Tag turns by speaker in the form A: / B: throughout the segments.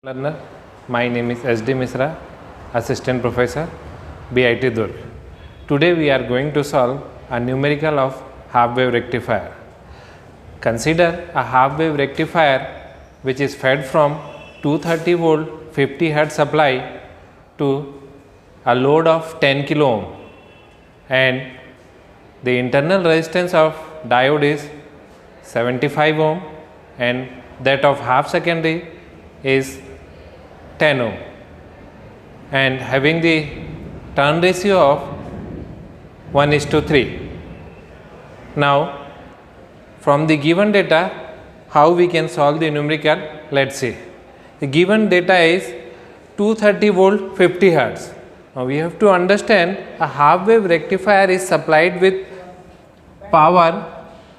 A: Learner, my name is SD Misra, Assistant Professor, BIT Durg. Today we are going to solve a numerical of half wave rectifier. Consider a half wave rectifier which is fed from 230 volt 50 Hz supply to a load of 10 kilo ohm, and the internal resistance of diode is 75 ohm and that of half secondary is 10 ohm, and having the turn ratio of 1:3. Now from the given data, how we can solve the numerical? Let's see. The given data is 230 volt 50 Hz. Now we have to understand a half wave rectifier is supplied with power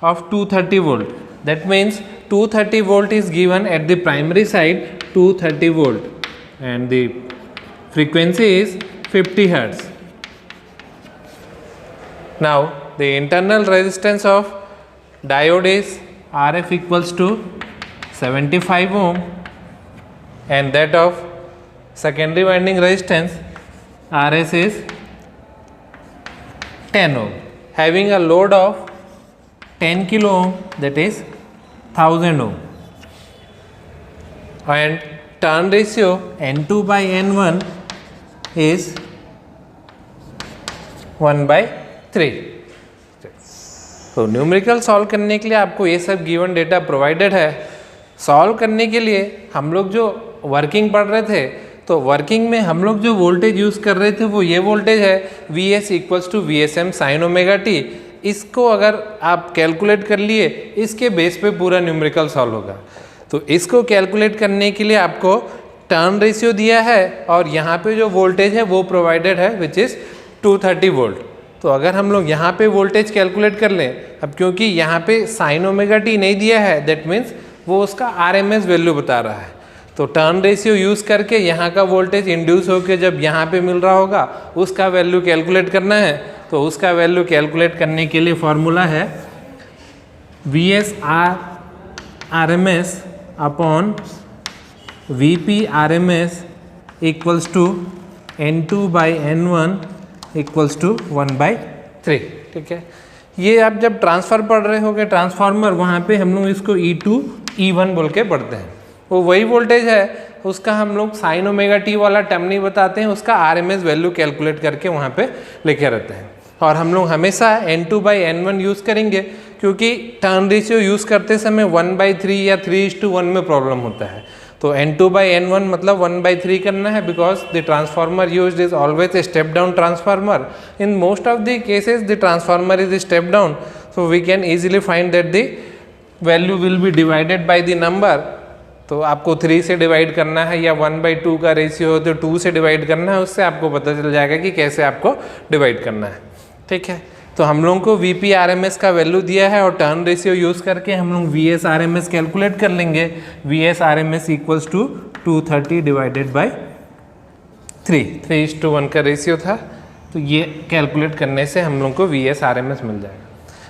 A: of 230 volt. That means 230 volt is given at the primary side, 230 volt, and the frequency is 50 Hz. Now the internal resistance of diode is RF equals to 75 ohm and that of secondary winding resistance RS is 10 ohm, having a load of 10 kilo ohm, that is 1000 ohm, and turn ratio N2 by N1 is 1/3. तो numerical solve करने के लिए आपको ये सब given data provided है. Solve करने के लिए हम लोग जो वर्किंग पढ़ रहे थे, तो वर्किंग में हम लोग जो वोल्टेज यूज़ कर रहे थे वो ये वोल्टेज है Vs equals to VSM sine omega t. इसको अगर आप कैलकुलेट कर लिए, इसके बेस पे पूरा न्यूमेरिकल सॉल्व होगा. तो इसको कैलकुलेट करने के लिए आपको टर्न रेशियो दिया है और यहाँ पे जो वोल्टेज है वो प्रोवाइडेड है विच इज़ 230 वोल्ट. तो अगर हम लोग यहाँ पे वोल्टेज कैलकुलेट कर लें, अब क्योंकि यहाँ पे साइन ओमेगा टी नहीं दिया है, दैट मीन्स वो उसका RMS वैल्यू बता रहा है. तो टर्न रेशियो यूज़ करके यहाँ का वोल्टेज इंड्यूस होकर जब यहाँ पे मिल रहा होगा उसका वैल्यू कैलकुलेट करना है. तो उसका वैल्यू कैलकुलेट करने के लिए फॉर्मूला है VS RMS upon VP RMS equals to N2 by N1 equals to 1/3. ठीक है. ये आप जब ट्रांसफर पढ़ रहे होगे ट्रांसफार्मर, वहाँ पे हम लोग इसको E2 E1 बोल के पढ़ते हैं. वो वही वोल्टेज है, उसका हम लोग साइन ओमेगा टी वाला टर्म नहीं बताते हैं, उसका RMS वैल्यू कैलकुलेट करके वहाँ पे लिखे रहते हैं. और हम लोग हमेशा N2 बाई N1 यूज़ करेंगे क्योंकि टर्न रेशियो यूज़ करते समय 1/3 या 3:1 में प्रॉब्लम होता है. तो N2 बाई N1 मतलब 1/3 करना है, because the transformer used is always a step down transformer. In most of the cases the transformer is step down, so we can easily find that the value will be divided by the number. तो आपको 3 से divide करना है या 1/2 का ratio हो तो 2 से डिवाइड करना है, उससे आपको पता चल जाएगा कि कैसे आपको डिवाइड करना है. ठीक है. तो हम लोगों को VP RMS का वैल्यू दिया है और टर्न रेशियो यूज़ करके हम लोग VS RMS कैलकुलेट कर लेंगे. VS RMS equals to 230 divided by 3:1 का रेशियो था. तो ये कैलकुलेट करने से हम लोग को VS RMS मिल जाएगा.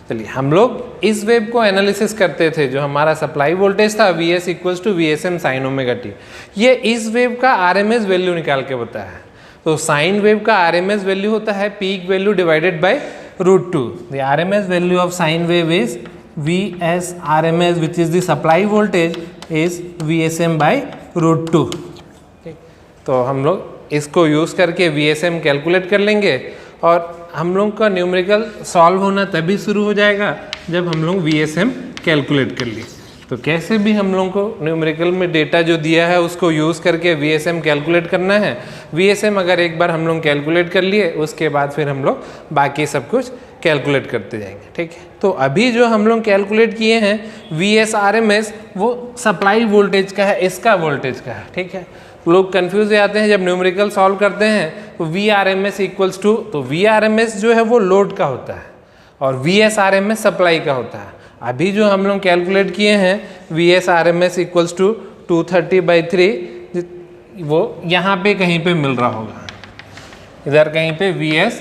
A: चलिए, हम लोग इस वेव को एनालिसिस करते थे. जो हमारा सप्लाई वोल्टेज था VS equals to VSM sine omega t, ये इस वेव का RMS वैल्यू निकाल के बताया है. तो साइन वेव का RMS वैल्यू होता है peak value divided by √2. The RMS value of sine wave is VS RMS, which is the supply voltage is VSM by √2. तो हम लोग इसको यूज़ करके VSM कैलकुलेट कर लेंगे और हम लोग का न्यूमेरिकल सॉल्व होना तभी शुरू हो जाएगा जब हम लोग VSM कैलकुलेट कर लिए. तो कैसे भी हम लोगों को न्यूमेरिकल में डेटा जो दिया है उसको यूज़ करके VSM कैलकुलेट करना है. VSM अगर एक बार हम लोग कैलकुलेट कर लिए, उसके बाद फिर हम लोग बाकी सब कुछ कैलकुलेट करते जाएंगे. ठीक है. तो अभी जो हम लोग कैलकुलेट किए हैं VS RMS, वो सप्लाई वोल्टेज का है, इसका वोल्टेज का है. ठीक है. लोग कंफ्यूज हो जाते हैं जब न्यूमेरिकल सॉल्व करते हैं. तो VRMS इक्वल्स टू, तो VRMS जो है वो लोड का होता है और VS RMS सप्लाई का होता है. अभी जो हम लोग कैलकुलेट किए हैं VS RMS इक्वल्स टू 230/3, वो यहाँ पे कहीं पे मिल रहा होगा, इधर कहीं पे VS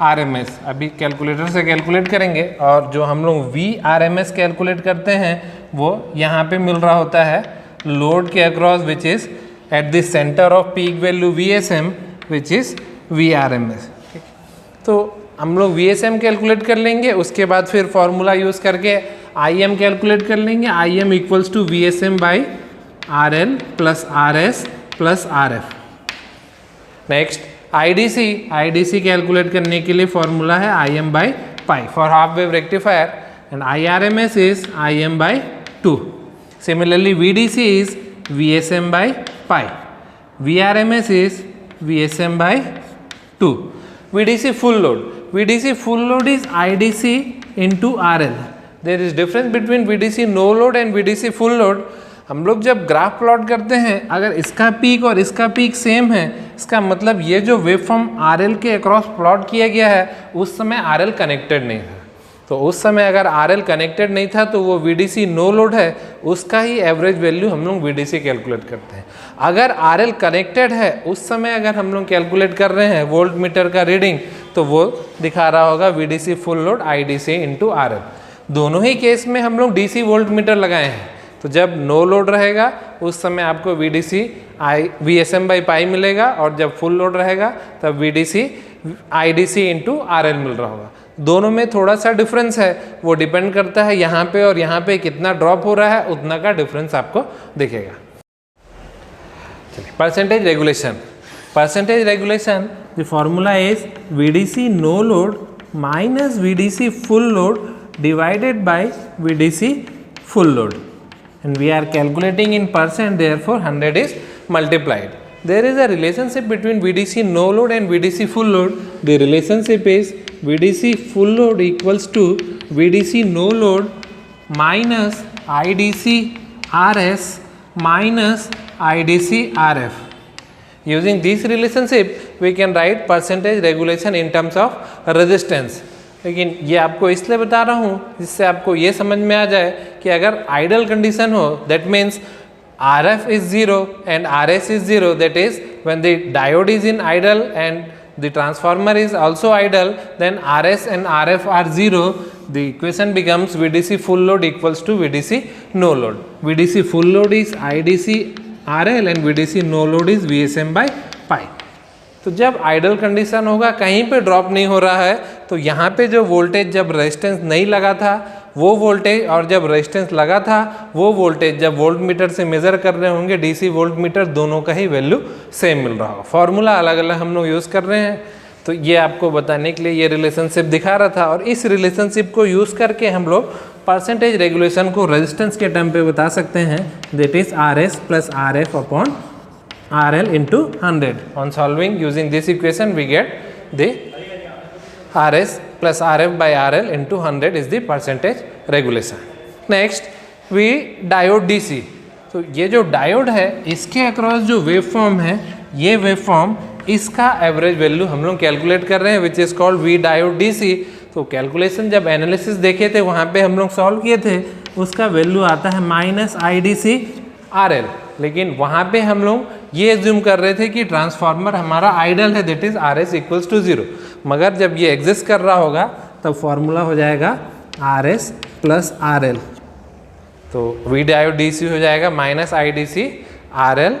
A: RMS. अभी कैलकुलेटर से कैलकुलेट करेंगे और जो हम लोग VRMS कैलकुलेट करते हैं वो यहाँ पे मिल रहा होता है लोड के across which is at the center of peak value VSM which is VRMS। तो हम लोग VSM कैलकुलेट कर लेंगे, उसके बाद फिर फॉर्मूला यूज़ करके IM कैलकुलेट कर लेंगे। IM equals to VSM by RL plus RS plus RF। Next IDC calculate करने के लिए फॉर्मूला है IM by pi for half wave rectifier and IRMS is IM by 2। Similarly VDC is VSM by pi, VRMS is VSM by 2। VDC full load is IDC into RL। There is difference between VDC no load and VDC full load। हम लोग जब graph plot करते हैं, अगर इसका peak और इसका peak same है, इसका मतलब ये जो वेवफॉर्म RL के अक्रॉस प्लॉट किया गया है उस समय RL कनेक्टेड नहीं था। तो उस समय अगर RL कनेक्टेड नहीं था तो वो VDC नो लोड है, उसका ही एवरेज वैल्यू हम लोग VDC कैलकुलेट करते हैं। अगर RL कनेक्टेड है उस समय अगर हम लोग कैलकुलेट कर रहे हैं वोल्ट मीटर का रीडिंग, तो वो दिखा रहा होगा VDC full load IDC into RL। दोनों ही केस में हम लोग DC वोल्ट मीटर लगाए हैं। तो जब नो लोड रहेगा उस समय आपको VSM बाई पाई मिलेगा, और जब फुल लोड रहेगा तब VDC IDC इंटू RL मिल रहा होगा। दोनों में थोड़ा सा डिफरेंस है, वो डिपेंड करता है यहाँ पे और यहाँ पे कितना ड्रॉप हो रहा है, उतना का डिफरेंस आपको दिखेगा। चलिए, percentage regulation the formula is VDC no load minus VDC full load divided by VDC full load, and we are calculating in percent, therefore 100 is multiplied. There is a relationship between VDC no load and VDC full load. The relationship is VDC full load equals to VDC no load minus IDC RS minus IDC RF. Using this relationship we can write percentage regulation in terms of resistance. लेकिन ये आपको इसलिए बता रहा हूँ जिससे आपको ये समझ में आ जाए कि अगर आइडल कंडीशन हो, that means RF is 0 and RS is 0, that is when the diode is in ideal and the transformer is also ideal, then RS and RF are 0, the equation becomes VDC full load equals to VDC no load. VDC full load is IDC RL and VDC no load is VSM by pi. तो जब idol condition होगा, कहीं पे drop नहीं हो रहा है, तो यहाँ पे जो वोल्टेज जब रेजिस्टेंस नहीं लगा था वो वोल्टेज, और जब रेजिस्टेंस लगा था वो वोल्टेज जब वोल्ट मीटर से मेज़र कर रहे होंगे DC वोल्ट मीटर, दोनों का ही वैल्यू सेम मिल रहा होगा। फॉर्मूला अलग अलग हम लोग यूज़ कर रहे हैं, तो ये आपको बताने के लिए ये रिलेशनशिप दिखा रहा था। और इस रिलेशनशिप को यूज़ करके हम लोग परसेंटेज रेगुलेशन को रेजिस्टेंस के टर्म पे बता सकते हैं, that is RS plus RF upon RL into 100. On solving using this equation we get the RS plus RF by RL into 100 is the percentage regulation. Next we diode DC। तो ये जो diode है इसके across जो waveform है, ये waveform इसका average value हम लोग कैलकुलेट कर रहे हैं which is called V diode DC। तो कैलकुलेशन जब एनालिसिस देखे थे वहाँ पे हम लोग सॉल्व किए थे, उसका वैल्यू आता है माइनस IDC RL। लेकिन वहाँ पे हम लोग ये एज्यूम कर रहे थे कि ट्रांसफार्मर हमारा आइडल है, that is RS equals to 0। मगर जब ये एग्जिस्ट कर रहा होगा तब फॉर्मूला हो जाएगा RS प्लस RL। तो V डायोड DC हो जाएगा minus IDC RL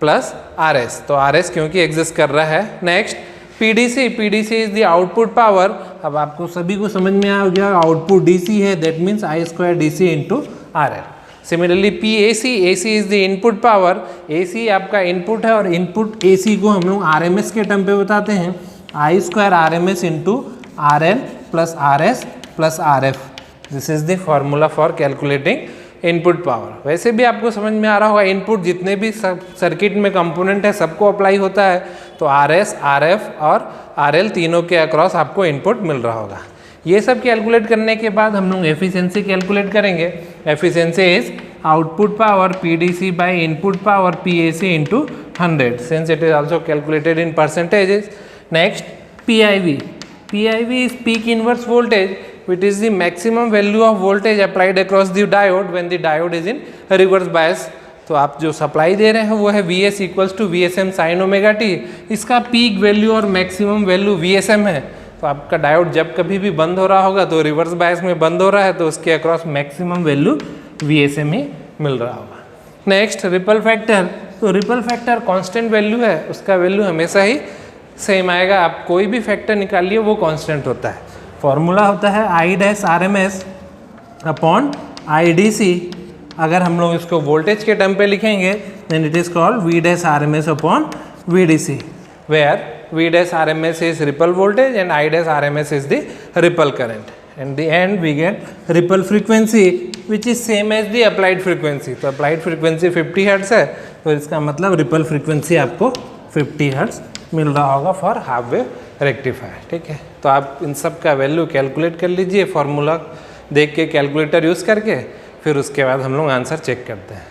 A: plus RS। तो RS क्योंकि एग्जिस्ट कर रहा है। Next PDC is the output power. अब आपको सभी को समझ में आ गया, आउटपुट DC है, that means I² DC into RL। Similarly PAC is the input power. AC आपका इनपुट है और इनपुट AC को हम लोग RMS के टर्म पे बताते हैं, I² RMS into RL plus RS plus RF। This is the formula for calculating input power. वैसे भी आपको समझ में आ रहा होगा, इनपुट जितने भी सर्किट में कंपोनेंट है सबको अप्लाई होता है, तो RS RF और RL तीनों के अक्रॉस आपको इनपुट मिल रहा होगा। ये सब कैलकुलेट करने के बाद हम लोग एफिशिएंसी कैलकुलेट करेंगे। Efficiency is output power PDC by input power PAC into 100, since it is also calculated in percentages. Next PIV is peak inverse voltage, which is the maximum value of voltage applied across the diode when the diode is in reverse bias। तो आप जो supply दे रहे हैं वो है VS equals to VSM sine omega t। इसका peak value और maximum value VSM है। तो आपका डायोड जब कभी भी बंद हो रहा होगा तो रिवर्स बायस में बंद हो रहा है, तो उसके अक्रॉस मैक्सिमम वैल्यू VSM ही मिल रहा होगा। Next ripple factor. तो रिपल फैक्टर कांस्टेंट वैल्यू है, उसका वैल्यू हमेशा ही सेम आएगा। आप कोई भी फैक्टर निकालिए वो कांस्टेंट होता है। फॉर्मूला होता है I dash R M S upon I D C. अगर हम लोग इसको वोल्टेज के टर्म पे लिखेंगे then it is called V dash R M S upon V D C, where V dash RMS is ripple voltage and I dash RMS is the ripple current. In the end we get ripple frequency which is same as the applied frequency. तो applied frequency 50 Hz है, तो इसका मतलब ripple frequency आपको 50 Hz मिल रहा होगा for half wave rectifier. ठीक है, तो आप इन सब का वैल्यू कैलकुलेट कर लीजिए फॉर्मूला देख के, कैलकुलेटर यूज़ करके, फिर उसके बाद हम लोग आंसर चेक करते हैं।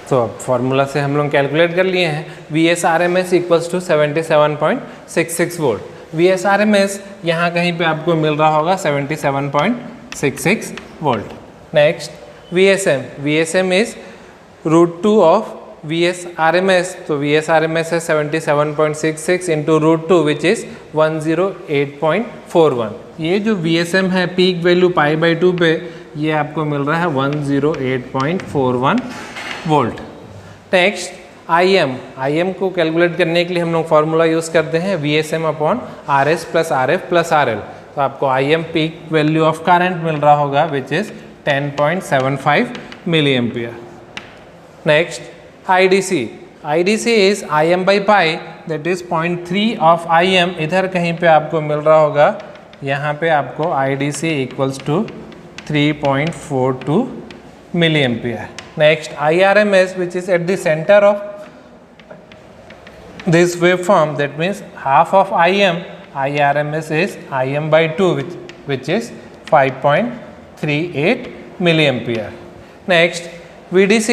A: तो अब फार्मूला से हम लोग कैलकुलेट कर लिए हैं। V S R M S equals to 77.66 volt. V S R M S यहाँ कहीं पे आपको मिल रहा होगा 77.66 volt. Next V S M is √2 of V S R M S. तो V S R M S है 77.66 इंटू √2 विच इज़ 108.41। ये जो वी एस एम है पीक वैल्यू π/2 पे, ये आपको मिल रहा है 108.41 वोल्ट। नेक्स्ट आई एम को कैलकुलेट करने के लिए हम लोग फार्मूला यूज़ करते हैं V S M upon R S plus R F plus R L. तो आपको I M peak value of current मिल रहा होगा which is 10.75 milli ampere. Next I D C is I M by pi, that is 0.3 of I M. इधर कहीं पे आपको मिल रहा होगा, यहाँ पे आपको I D C equals to 3.42 milli ampere. Next IRMS which is at the center of this waveform, that means half of IRMS is IM by 2 which is 5.38 milliampere. Next VDC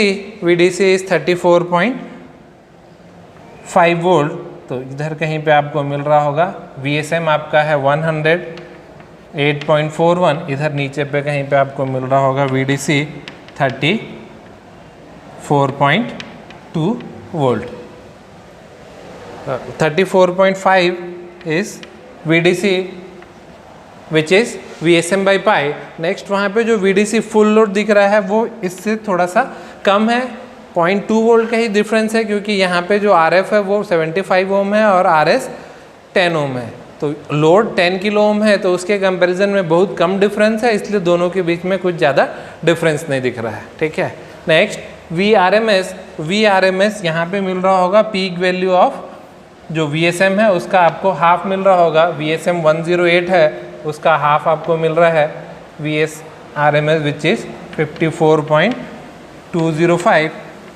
A: is 34.5 volt। तो इधर कहीं पे आपको मिल रहा होगा VSM आपका है 108.41, इधर नीचे पे कहीं पे आपको मिल रहा होगा VDC 34.2 volt. 34.5 is VDC which is VSM by pi. Next वहाँ पे जो VDC फुल लोड दिख रहा है वो इससे थोड़ा सा कम है, 0.2 वोल्ट का ही डिफरेंस है, क्योंकि यहाँ पे जो RF है वो 75 ओम है और RS 10 ओम है। तो लोड 10 किलो ओम है, तो उसके कंपैरिजन में बहुत कम डिफरेंस है, इसलिए दोनों के बीच में कुछ ज़्यादा डिफरेंस नहीं दिख रहा है। ठीक है, next V R M S यहाँ पे मिल रहा होगा पीक वैल्यू ऑफ जो वी एस एम है उसका आपको हाफ मिल रहा होगा। वी एस एम 108 है, उसका हाफ आपको मिल रहा है V S R M S which is 54.205।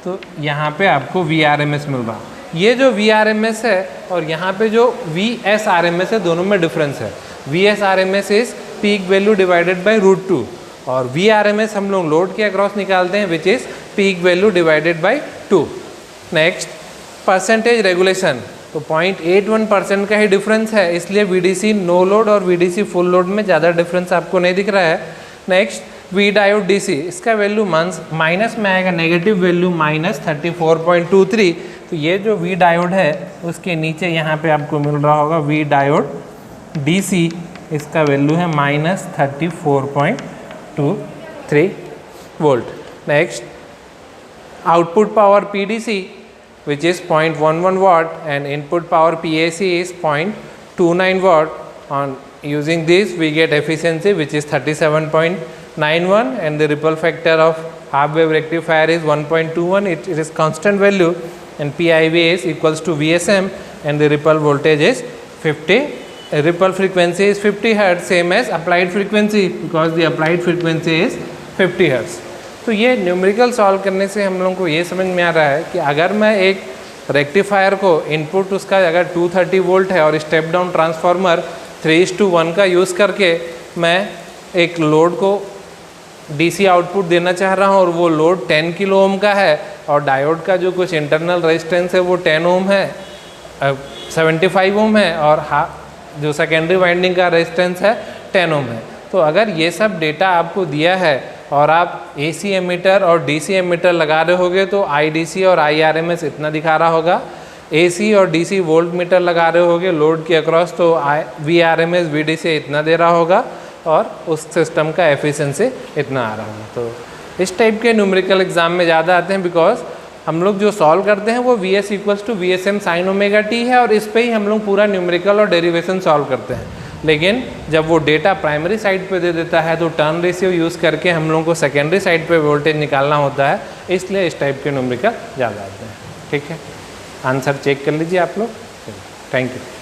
A: तो यहाँ पे आपको वी आर एम एस मिल रहा है। ये जो वी आर एम एस है और यहाँ पे जो V S R M S है, दोनों में डिफरेंस है। V S R M S is peak value divided by √2 और वी आर एम एस हम लोग लोड के अक्रॉस निकालते हैं which is peak value divided by 2। Next percentage regulation, तो 0.81% का ही डिफरेंस है, इसलिए VDC नो लोड और VDC फुल लोड में ज़्यादा डिफरेंस आपको नहीं दिख रहा है। नेक्स्ट वी डायोड DC, इसका वैल्यू माइनस में आएगा, नेगेटिव वैल्यू -34.23। तो ये जो वी डायोड है उसके नीचे यहाँ पे आपको मिल रहा होगा वी डायोड DC, इसका वैल्यू है -34.23 volt. Next output power PDC which is 0.11 watt and input power PAC is 0.29 watt. On using this we get efficiency which is 37.91 and the ripple factor of half wave rectifier is 1.21. It is constant value and PIV is equals to VSM and the ripple voltage is 50. Ripple frequency is 50 Hz, same as applied frequency because the applied frequency is 50 Hz. तो ये numerical solve करने से हम लोगों को ये समझ में आ रहा है कि अगर मैं एक रेक्टिफायर को इनपुट उसका अगर 230 वोल्ट है और स्टेप डाउन ट्रांसफार्मर 3:1 का यूज़ करके मैं एक लोड को DC आउटपुट देना चाह रहा हूँ और वो लोड 10 किलो ओम का है और डायोड का जो कुछ इंटरनल रेजिस्टेंस है वो 10 ओम है, 75 ओम है और जो सेकेंडरी वाइंडिंग का रेजिस्टेंस है 10 ओम है। तो अगर ये सब डेटा आपको दिया है और आप AC एमीटर और DC एमीटर लगा रहे होगे तो IDC और IRMS इतना दिखा रहा होगा, AC और DC वोल्ट मीटर लगा रहे होगे लोड के अक्रॉस तो VRMS VDC इतना दे रहा होगा और उस सिस्टम का एफिशिएंसी इतना आ रहा होगा। तो इस टाइप के न्यूमेरिकल एग्जाम में ज़्यादा आते हैं, बिकॉज हम लोग जो सॉल्व करते हैं वो V S equals to V S M sine omega t है, और इस पे ही हम लोग पूरा न्यूमेरिकल और डेरिवेशन सॉल्व करते हैं। लेकिन जब वो डेटा प्राइमरी साइड पे दे देता है तो टर्न रेशियो यूज़ करके हम लोगों को सेकेंडरी साइड पे वोल्टेज निकालना होता है, इसलिए इस टाइप के न्यूमेरिकल ज़्यादा आते हैं। ठीक है, आंसर चेक कर लीजिए आप लोग। Thank you.